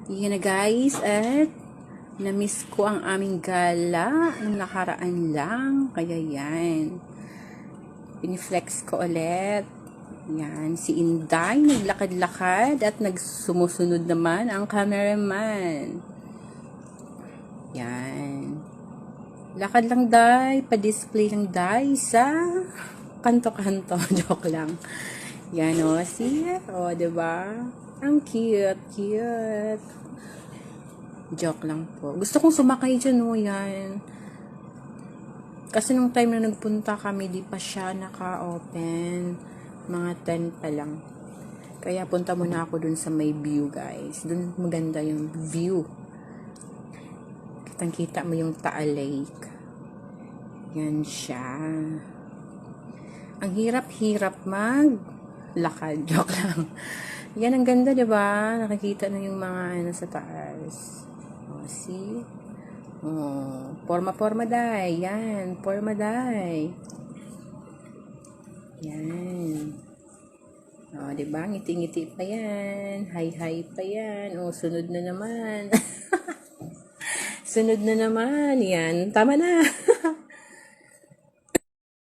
Yan na guys, at na-miss ko ang aming gala nung nakaraan lang. Kaya yan, piniflex ko ulit. Yan, si Inday naglakad-lakad at nagsumusunod naman ang cameraman. Yan. Lakad lang Day, pa-display lang Day sa kanto-kanto. Joke lang. Yan o, see? O, diba? Ang cute, cute. Joke lang po. Gusto kong sumakay dyan o, yan. Kasi nung time na nagpunta kami, di pa siya naka-open. Mga 10 pa lang. Kaya punta muna ako dun sa may view, guys. Dun maganda yung view. Kitang-kita mo yung Taal Lake. Yan siya. Ang hirap-hirap maglakad. Joke lang. Yan ang ganda, diba? Nakikita na yung mga ano sa taas. Oh, see? Oh, forma-forma Day. Yan, forma Day. Yan. Oh, diba? Ngiti-ngiti pa yan. Hi-hi pa yan. Oh, sunod na naman. Sunod na naman. Yan. Tama na.